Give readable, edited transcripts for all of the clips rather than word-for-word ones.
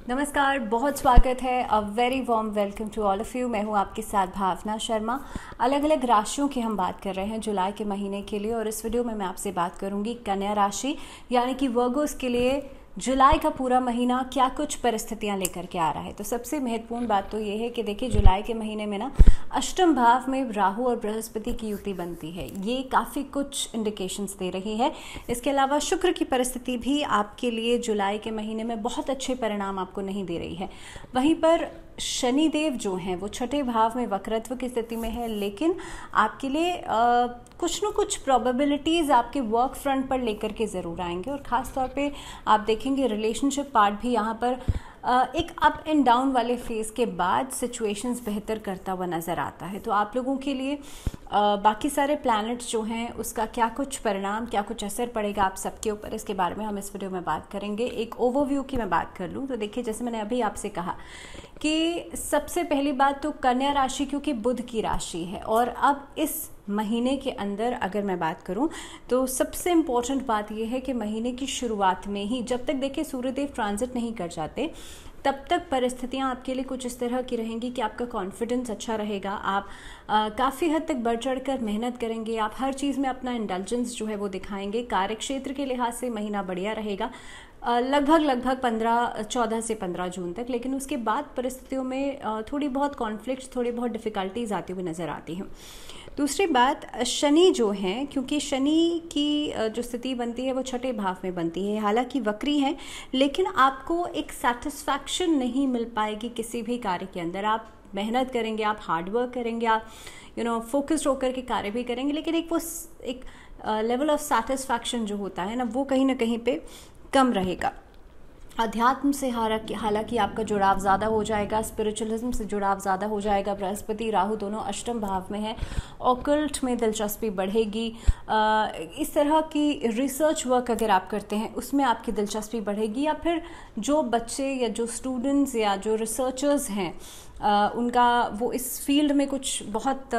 नमस्कार, बहुत स्वागत है। A very warm welcome to all of you. मैं हूं आपके साथ भावना शर्मा। अलग अलग राशियों की हम बात कर रहे हैं जुलाई के महीने के लिए, और इस वीडियो में मैं आपसे बात करूंगी कन्या राशि यानी कि वर्गोस के लिए जुलाई का पूरा महीना क्या कुछ परिस्थितियां लेकर के आ रहा है। तो सबसे महत्वपूर्ण बात तो ये है कि देखिए, जुलाई के महीने में ना अष्टम भाव में राहु और बृहस्पति की युति बनती है। ये काफ़ी कुछ इंडिकेशंस दे रही है। इसके अलावा शुक्र की परिस्थिति भी आपके लिए जुलाई के महीने में बहुत अच्छे परिणाम आपको नहीं दे रही है। वहीं पर शनिदेव जो हैं वो छठे भाव में वक्रत्व की स्थिति में है, लेकिन आपके लिए कुछ न कुछ प्रोबेबिलिटीज़ आपके वर्क फ्रंट पर लेकर के ज़रूर आएंगे। और ख़ास तौर पे आप देखेंगे रिलेशनशिप पार्ट भी यहाँ पर एक अप एंड डाउन वाले फेज़ के बाद सिचुएशंस बेहतर करता हुआ नज़र आता है। तो आप लोगों के लिए बाकी सारे प्लैनेट्स जो हैं उसका क्या कुछ परिणाम, क्या कुछ असर पड़ेगा आप सबके ऊपर, इसके बारे में हम इस वीडियो में बात करेंगे। एक ओवरव्यू की मैं बात कर लूँ तो देखिए, जैसे मैंने अभी आपसे कहा कि सबसे पहली बात तो कन्या राशि क्योंकि बुध की राशि है, और अब इस महीने के अंदर अगर मैं बात करूं तो सबसे इम्पोर्टेंट बात यह है कि महीने की शुरुआत में ही, जब तक देखिए सूर्यदेव ट्रांजिट नहीं कर जाते, तब तक परिस्थितियां आपके लिए कुछ इस तरह की रहेंगी कि आपका कॉन्फिडेंस अच्छा रहेगा। आप काफ़ी हद तक बढ़ चढ़ कर मेहनत करेंगे। आप हर चीज़ में अपना इंटेलिजेंस जो है वो दिखाएंगे। कार्य क्षेत्र के लिहाज से महीना बढ़िया रहेगा लगभग 14 से 15 जून तक। लेकिन उसके बाद परिस्थितियों में थोड़ी बहुत कॉन्फ्लिक्ट, थोड़ी बहुत डिफ़िकल्टीज आती हुई नज़र आती हैं। दूसरी बात, शनि जो हैं, क्योंकि शनि की जो स्थिति बनती है वो छठे भाव में बनती है। हालांकि वक्री है, लेकिन आपको एक सेटिस्फैक्शन नहीं मिल पाएगी किसी भी कार्य के अंदर। आप मेहनत करेंगे, आप हार्डवर्क करेंगे, आप फोकस्ड होकर के कार्य भी करेंगे, लेकिन एक लेवल ऑफ सेटिस्फैक्शन जो होता है ना, वो कहीं ना कहीं पे कम रहेगा। अध्यात्म से हालांकि आपका जुड़ाव ज़्यादा हो जाएगा, स्पिरिचुअलिज्म से जुड़ाव ज़्यादा हो जाएगा। बृहस्पति राहु दोनों अष्टम भाव में है। ऑकल्ट में दिलचस्पी बढ़ेगी। इस तरह की रिसर्च वर्क अगर आप करते हैं उसमें आपकी दिलचस्पी बढ़ेगी, या फिर जो बच्चे या जो स्टूडेंट्स या जो रिसर्चर्स हैं उनका वो इस फील्ड में कुछ बहुत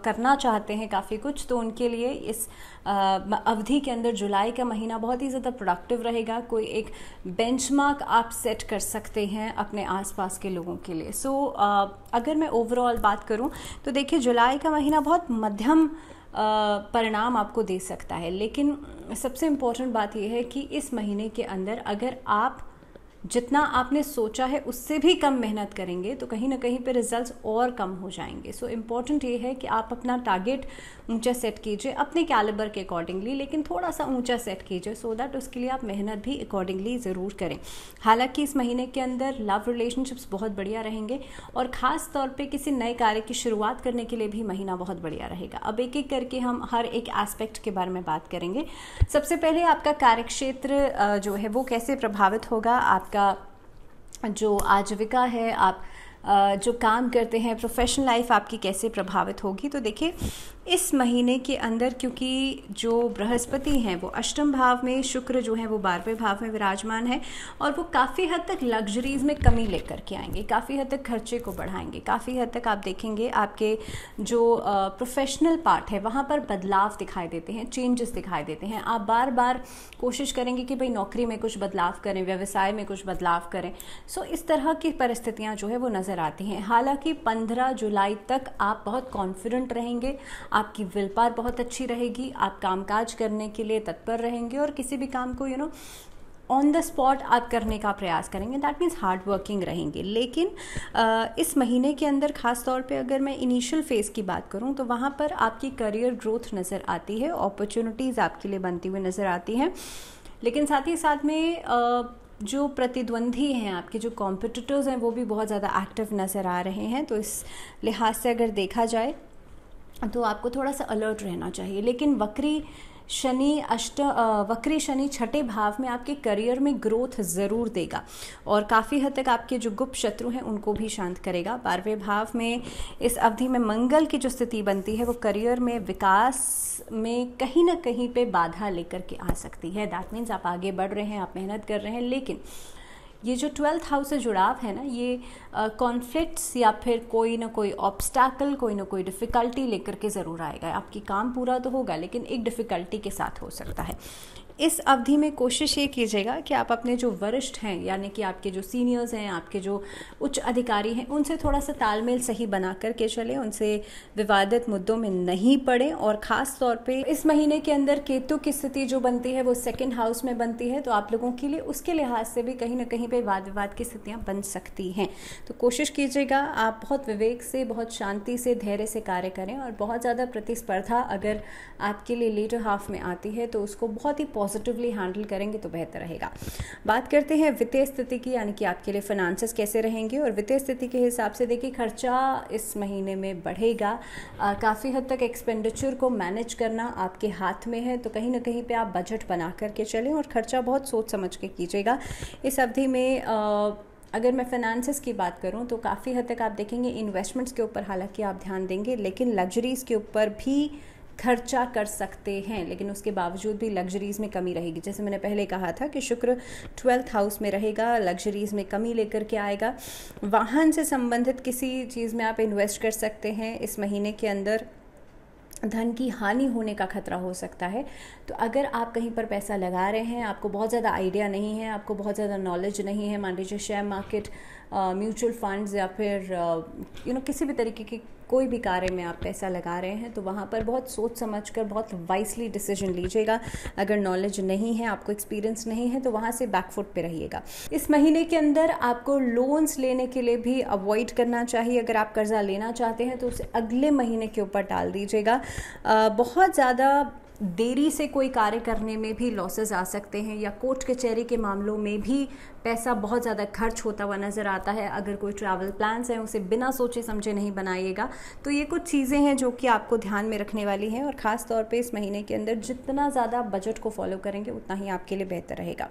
करना चाहते हैं काफ़ी कुछ, तो उनके लिए इस अवधि के अंदर जुलाई का महीना बहुत ही ज़्यादा प्रोडक्टिव रहेगा। कोई एक बेंचमार्क आप सेट कर सकते हैं अपने आसपास के लोगों के लिए। अगर मैं ओवरऑल बात करूं तो देखिए, जुलाई का महीना बहुत मध्यम परिणाम आपको दे सकता है, लेकिन सबसे इम्पोर्टेंट बात यह है कि इस महीने के अंदर अगर आप जितना आपने सोचा है उससे भी कम मेहनत करेंगे तो कहीं ना कहीं पे रिजल्ट्स और कम हो जाएंगे। इम्पॉर्टेंट ये है कि आप अपना टारगेट ऊंचा सेट कीजिए अपने कैलिबर के अकॉर्डिंगली, लेकिन थोड़ा सा ऊंचा सेट कीजिए सो दैट उसके लिए आप मेहनत भी अकॉर्डिंगली ज़रूर करें। हालांकि इस महीने के अंदर लव रिलेशनशिप्स बहुत बढ़िया रहेंगे, और ख़ास तौर पर किसी नए कार्य की शुरुआत करने के लिए भी महीना बहुत बढ़िया रहेगा। अब एक एक करके हम हर एक एस्पेक्ट के बारे में बात करेंगे। सबसे पहले आपका कार्यक्षेत्र जो है वो कैसे प्रभावित होगा, आपका जो आजीविका है, आप जो काम करते हैं, प्रोफेशनल लाइफ आपकी कैसे प्रभावित होगी। तो देखिए, इस महीने के अंदर क्योंकि जो बृहस्पति हैं वो अष्टम भाव में, शुक्र जो है वो 12वें भाव में विराजमान है, और वो काफ़ी हद तक लग्जरीज में कमी लेकर के आएंगे, काफ़ी हद तक खर्चे को बढ़ाएंगे, काफ़ी हद तक आप देखेंगे आपके जो प्रोफेशनल पार्ट है वहाँ पर बदलाव दिखाई देते हैं, चेंजेस दिखाई देते हैं। आप बार बार कोशिश करेंगे कि भाई नौकरी में कुछ बदलाव करें, व्यवसाय में कुछ बदलाव करें। इस तरह की परिस्थितियाँ जो है वो नज़र आती हैं। हालांकि 15 जुलाई तक आप बहुत कॉन्फिडेंट रहेंगे, आपकी विल पावर बहुत अच्छी रहेगी, आप कामकाज करने के लिए तत्पर रहेंगे, और किसी भी काम को ऑन द स्पॉट आप करने का प्रयास करेंगे। दैट मीन्स हार्ड वर्किंग रहेंगे। लेकिन इस महीने के अंदर ख़ास तौर पे अगर मैं इनिशियल फेज़ की बात करूं तो वहाँ पर आपकी करियर ग्रोथ नज़र आती है, अपॉर्चुनिटीज़ आपके लिए बनती हुई नज़र आती हैं। लेकिन साथ ही साथ में जो प्रतिद्वंदी हैं, आपके जो कॉम्पिटिटर्स हैं, वो भी बहुत ज़्यादा एक्टिव नज़र आ रहे हैं। तो इस लिहाज से अगर देखा जाए तो आपको थोड़ा सा अलर्ट रहना चाहिए। लेकिन वक्री शनि छठे भाव में आपके करियर में ग्रोथ ज़रूर देगा, और काफ़ी हद तक आपके जो गुप्त शत्रु हैं उनको भी शांत करेगा। 12वें भाव में इस अवधि में मंगल की जो स्थिति बनती है वो करियर में विकास में कहीं ना कहीं पे बाधा लेकर के आ सकती है। दैट मीन्स आप आगे बढ़ रहे हैं, आप मेहनत कर रहे हैं, लेकिन ये जो 12th हाउस से जुड़ाव है ना, ये कॉन्फ्लिक्ट्स या फिर कोई ना कोई ऑब्स्टैकल, कोई ना कोई डिफ़िकल्टी लेकर के ज़रूर आएगा। आपकी काम पूरा तो होगा लेकिन एक डिफ़िकल्टी के साथ हो सकता है। इस अवधि में कोशिश ये कीजिएगा कि आप अपने जो वरिष्ठ हैं, यानी कि आपके जो सीनियर्स हैं, आपके जो उच्च अधिकारी हैं, उनसे थोड़ा सा तालमेल सही बना करके चलें, उनसे विवादित मुद्दों में नहीं पड़े। और ख़ास तौर पे इस महीने के अंदर केतु की स्थिति जो बनती है वो सेकंड हाउस में बनती है, तो आप लोगों के लिए उसके लिहाज से भी कहीं ना कहीं पे वाद विवाद की स्थितियाँ बन सकती हैं। तो कोशिश कीजिएगा आप बहुत विवेक से, बहुत शांति से, धैर्य से कार्य करें, और बहुत ज़्यादा प्रतिस्पर्धा अगर आपके लिए लेटर हाफ में आती है तो उसको बहुत ही पॉजिटिवली हैंडल करेंगे तो बेहतर रहेगा। बात करते हैं वित्तीय स्थिति की, यानी कि आपके लिए फाइनेंसेस कैसे रहेंगे। और वित्तीय स्थिति के हिसाब से देखिए, खर्चा इस महीने में बढ़ेगा। काफ़ी हद तक एक्सपेंडिचर को मैनेज करना आपके हाथ में है, तो कहीं ना कहीं पे आप बजट बना करके चलें और खर्चा बहुत सोच समझ के कीजिएगा। इस अवधि में अगर मैं फाइनेंसेस की बात करूं तो काफ़ी हद तक आप देखेंगे इन्वेस्टमेंट्स के ऊपर हालांकि आप ध्यान देंगे, लेकिन लग्जरीज़ के ऊपर भी खर्चा कर सकते हैं, लेकिन उसके बावजूद भी लग्जरीज़ में कमी रहेगी। जैसे मैंने पहले कहा था कि शुक्र 12th हाउस में रहेगा, लग्जरीज़ में कमी लेकर के आएगा। वाहन से संबंधित किसी चीज़ में आप इन्वेस्ट कर सकते हैं। इस महीने के अंदर धन की हानि होने का खतरा हो सकता है, तो अगर आप कहीं पर पैसा लगा रहे हैं, आपको बहुत ज़्यादा आइडिया नहीं है, आपको बहुत ज़्यादा नॉलेज नहीं है, मान लीजिए शेयर मार्केट, म्यूचुअल फंड्स या फिर किसी भी तरीके की कोई भी कार्य में आप पैसा लगा रहे हैं, तो वहाँ पर बहुत सोच समझकर, बहुत वाइसली डिसीजन लीजिएगा। अगर नॉलेज नहीं है, आपको एक्सपीरियंस नहीं है, तो वहाँ से बैकफुट पे रहिएगा। इस महीने के अंदर आपको लोन्स लेने के लिए भी अवॉइड करना चाहिए। अगर आप कर्जा लेना चाहते हैं तो उसे अगले महीने के ऊपर टाल दीजिएगा। बहुत ज़्यादा देरी से कोई कार्य करने में भी लॉसेस आ सकते हैं, या कोर्ट कचहरी के मामलों में भी पैसा बहुत ज़्यादा खर्च होता हुआ नज़र आता है। अगर कोई ट्रैवल प्लान्स हैं उसे बिना सोचे समझे नहीं बनाइएगा। तो ये कुछ चीज़ें हैं जो कि आपको ध्यान में रखने वाली हैं, और ख़ास तौर पे इस महीने के अंदर जितना ज़्यादा बजट को फॉलो करेंगे उतना ही आपके लिए बेहतर रहेगा।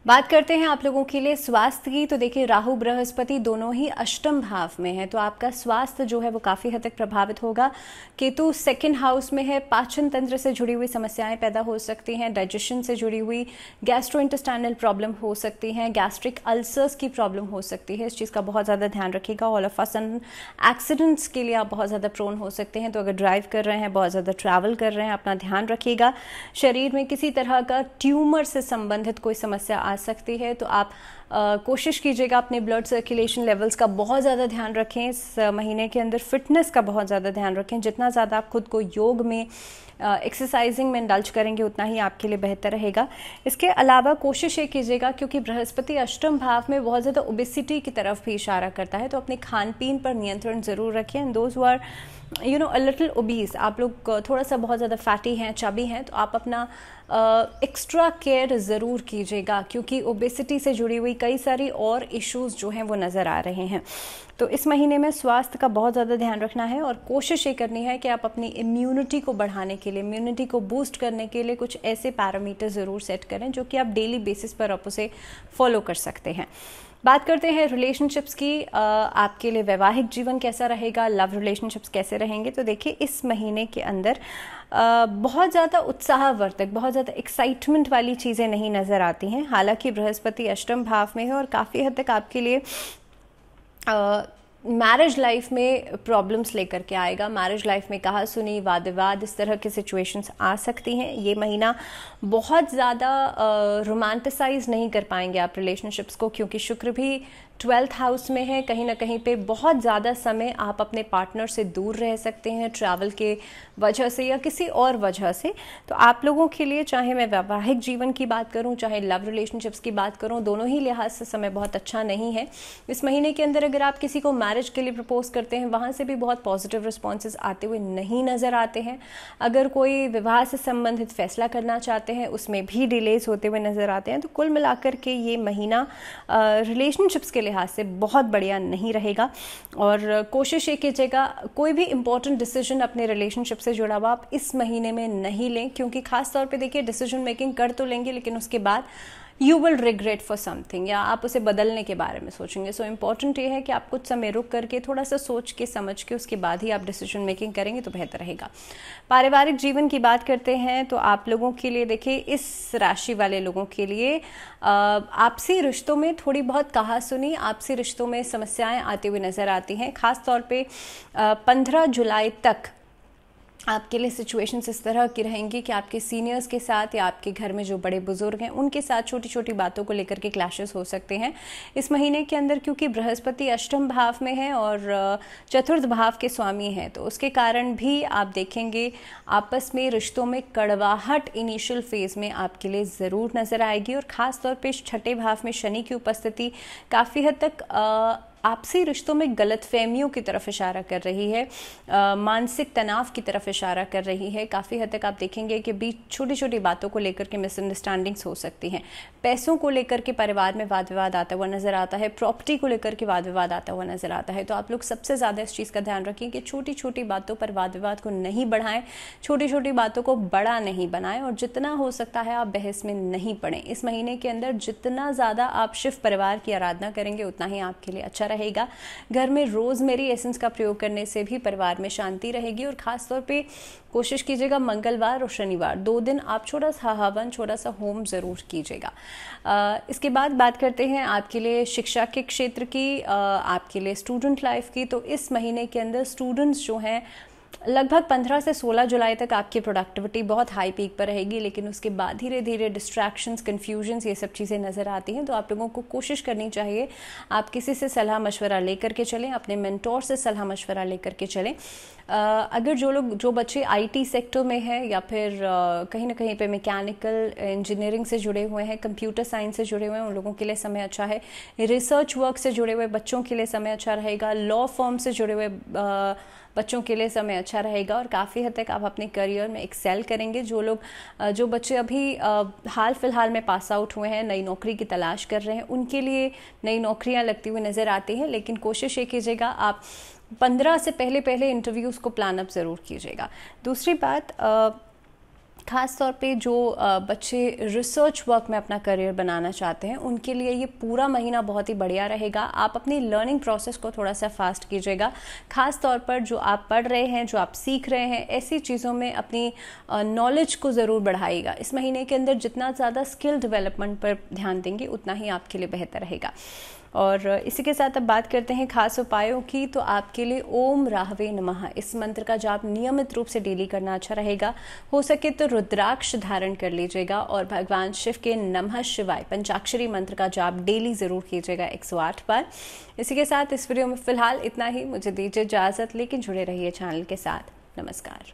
बात करते हैं आप लोगों के लिए स्वास्थ्य की, तो देखिए राहु बृहस्पति दोनों ही अष्टम भाव में है, तो आपका स्वास्थ्य जो है वो काफ़ी हद तक प्रभावित होगा। केतु सेकंड हाउस में है, पाचन तंत्र से जुड़ी हुई समस्याएं पैदा हो सकती हैं, डाइजेशन से जुड़ी हुई गैस्ट्रोइंटेस्टाइनल प्रॉब्लम हो सकती हैं, गैस्ट्रिक अल्सर्स की प्रॉब्लम हो सकती है। इस चीज़ का बहुत ज़्यादा ध्यान रखिएगा। All of a sudden accidents के लिए आप बहुत ज़्यादा प्रोन हो सकते हैं, तो अगर ड्राइव कर रहे हैं, बहुत ज़्यादा ट्रैवल कर रहे हैं, अपना ध्यान रखिएगा। शरीर में किसी तरह का ट्यूमर से संबंधित कोई समस्या आ सकती है, तो आप कोशिश कीजिएगा अपने ब्लड सर्कुलेशन लेवल्स का बहुत ज़्यादा ध्यान रखें। इस महीने के अंदर फिटनेस का बहुत ज़्यादा ध्यान रखें। जितना ज़्यादा आप खुद को योग में, एक्सरसाइजिंग में इंडल्ज करेंगे उतना ही आपके लिए बेहतर रहेगा। इसके अलावा कोशिश ये कीजिएगा, क्योंकि बृहस्पति अष्टम भाव में बहुत ज़्यादा ओबेसिटी की तरफ भी इशारा करता है, तो अपने खान पीन पर नियंत्रण ज़रूर रखें। And those who are a little obese, आप लोग थोड़ा सा बहुत ज़्यादा फैटी हैं, चबी हैं, तो आप अपना एक्स्ट्रा केयर ज़रूर कीजिएगा, क्योंकि ओबेसिटी से जुड़ी हुई कई सारी और इश्यूज़ जो हैं वो नज़र आ रहे हैं। तो इस महीने में स्वास्थ्य का बहुत ज़्यादा ध्यान रखना है, और कोशिश ये करनी है कि आप अपनी इम्यूनिटी को बढ़ाने के लिए, इम्यूनिटी को बूस्ट करने के लिए कुछ ऐसे पैरामीटर ज़रूर सेट करें जो कि आप डेली बेसिस पर आप उसे फॉलो कर सकते हैं। बात करते हैं रिलेशनशिप्स की। आपके लिए वैवाहिक जीवन कैसा रहेगा, लव रिलेशनशिप्स कैसे रहेंगे। तो देखिए इस महीने के अंदर बहुत ज़्यादा उत्साहवर्धक, बहुत ज़्यादा एक्साइटमेंट वाली चीज़ें नहीं नज़र आती हैं। हालांकि बृहस्पति अष्टम भाव में है और काफ़ी हद तक आपके लिए मैरिज लाइफ में प्रॉब्लम्स लेकर के आएगा। मैरिज लाइफ में कहा सुनी, वाद विवाद, इस तरह की सिचुएशंस आ सकती हैं। ये महीना बहुत ज़्यादा रोमांटिसाइज नहीं कर पाएंगे आप रिलेशनशिप्स को, क्योंकि शुक्र भी 12th हाउस में है। कहीं ना कहीं पे बहुत ज़्यादा समय आप अपने पार्टनर से दूर रह सकते हैं, ट्रैवल के वजह से या किसी और वजह से। तो आप लोगों के लिए, चाहे मैं वैवाहिक जीवन की बात करूं, चाहे लव रिलेशनशिप्स की बात करूं, दोनों ही लिहाज से समय बहुत अच्छा नहीं है। इस महीने के अंदर अगर आप किसी को मैरिज के लिए प्रपोज करते हैं, वहाँ से भी बहुत पॉजिटिव रिस्पॉन्सेज आते हुए नहीं नज़र आते हैं। अगर कोई विवाह से संबंधित फैसला करना चाहते हैं, उसमें भी डिलेज होते हुए नज़र आते हैं। तो कुल मिलाकर के ये महीना रिलेशनशिप्स के लिहाज से बहुत बढ़िया नहीं रहेगा, और कोशिश ये कीजिएगा कोई भी इंपॉर्टेंट डिसीजन अपने रिलेशनशिप से जुड़ा हुआ आप इस महीने में नहीं लें, क्योंकि खास तौर पे देखिए डिसीजन मेकिंग कर तो लेंगे, लेकिन उसके बाद you will regret for something, या आप उसे बदलने के बारे में सोचेंगे। सो इम्पॉर्टेंट ये है कि आप कुछ समय रुक करके थोड़ा सा सोच के समझ के उसके बाद ही आप डिसीजन मेकिंग करेंगे तो बेहतर रहेगा। पारिवारिक जीवन की बात करते हैं तो आप लोगों के लिए देखिए, इस राशि वाले लोगों के लिए आपसी रिश्तों में थोड़ी बहुत कहा सुनी, आपसी रिश्तों में समस्याएं आती हुई नजर आती हैं। खास तौर पे 15 जुलाई तक आपके लिए सिचुएशंस इस तरह की रहेंगी कि आपके सीनियर्स के साथ या आपके घर में जो बड़े बुजुर्ग हैं उनके साथ छोटी छोटी बातों को लेकर के क्लैशेस हो सकते हैं इस महीने के अंदर, क्योंकि बृहस्पति अष्टम भाव में है और चतुर्थ भाव के स्वामी हैं, तो उसके कारण भी आप देखेंगे आपस में रिश्तों में कड़वाहट इनिशियल फेज में आपके लिए ज़रूर नज़र आएगी। और ख़ास तौर पे छठे भाव में शनि की उपस्थिति काफ़ी हद तक आपसी रिश्तों में गलतफहमियों की तरफ इशारा कर रही है, मानसिक तनाव की तरफ इशारा कर रही है। काफ़ी हद तक आप देखेंगे कि बीच छोटी छोटी बातों को लेकर के मिसअंडरस्टैंडिंग्स हो सकती हैं। पैसों को लेकर के परिवार में वाद विवाद आता हुआ नज़र आता है, प्रॉपर्टी को लेकर के वाद विवाद आता हुआ नज़र आता है। तो आप लोग सबसे ज़्यादा इस चीज़ का ध्यान रखें कि छोटी छोटी बातों पर वाद विवाद को नहीं बढ़ाएं, छोटी छोटी बातों को बड़ा नहीं बनाएं और जितना हो सकता है आप बहस में नहीं पड़ें। इस महीने के अंदर जितना ज़्यादा आप शिव परिवार की आराधना करेंगे उतना ही आपके लिए अच्छा रहेगा। घर में रोजमेरी एसेंस का प्रयोग करने से भी परिवार में शांति रहेगी और खास तौर पे कोशिश कीजिएगा मंगलवार और शनिवार 2 दिन आप छोटा सा हवन, छोटा सा होम ज़रूर कीजिएगा। इसके बाद बात करते हैं आपके लिए शिक्षा के क्षेत्र की, आपके लिए स्टूडेंट लाइफ की। तो इस महीने के अंदर स्टूडेंट्स जो हैं लगभग 15 से 16 जुलाई तक आपकी प्रोडक्टिविटी बहुत हाई पीक पर रहेगी, लेकिन उसके बाद धीरे धीरे डिस्ट्रैक्शंस, कन्फ्यूजन्स, ये सब चीज़ें नज़र आती हैं। तो आप लोगों को कोशिश करनी चाहिए आप किसी से सलाह मशवरा लेकर के चलें, अपने मेंटोर से सलाह मशवरा लेकर के चलें। अगर जो बच्चे आईटी सेक्टर में हैं या फिर कहीं ना कहीं पे मैकेनिकल इंजीनियरिंग से जुड़े हुए हैं, कंप्यूटर साइंस से जुड़े हुए हैं, उन लोगों के लिए समय अच्छा है। रिसर्च वर्क से जुड़े हुए बच्चों के लिए समय अच्छा रहेगा। लॉ फर्म से जुड़े हुए बच्चों के लिए समय अच्छा रहेगा और काफ़ी हद तक आप अपने करियर में एक्सेल करेंगे। जो बच्चे अभी हाल फिलहाल में पास आउट हुए हैं, नई नौकरी की तलाश कर रहे हैं, उनके लिए नई नौकरियां लगती हुई नज़र आती हैं, लेकिन कोशिश ये कीजिएगा आप 15 से पहले इंटरव्यूज़ को प्लान अप ज़रूर कीजिएगा। दूसरी बात, ख़ास तौर पे जो बच्चे रिसर्च वर्क में अपना करियर बनाना चाहते हैं उनके लिए ये पूरा महीना बहुत ही बढ़िया रहेगा। आप अपनी लर्निंग प्रोसेस को थोड़ा सा फास्ट कीजिएगा। ख़ास तौर पर जो आप पढ़ रहे हैं, जो आप सीख रहे हैं, ऐसी चीज़ों में अपनी नॉलेज को ज़रूर बढ़ाइएगा। इस महीने के अंदर जितना ज़्यादा स्किल डेवलपमेंट पर ध्यान देंगे उतना ही आपके लिए बेहतर रहेगा। और इसी के साथ अब बात करते हैं खास उपायों की। तो आपके लिए ओम राहवे नमः इस मंत्र का जाप नियमित रूप से डेली करना अच्छा रहेगा। हो सके तो रुद्राक्ष धारण कर लीजिएगा और भगवान शिव के नमः शिवाय पंचाक्षरी मंत्र का जाप डेली ज़रूर कीजिएगा 108 बार। इसी के साथ इस वीडियो में फ़िलहाल इतना ही। मुझे दीजिए इजाज़त, लेकिन जुड़े रहिए चैनल के साथ। नमस्कार।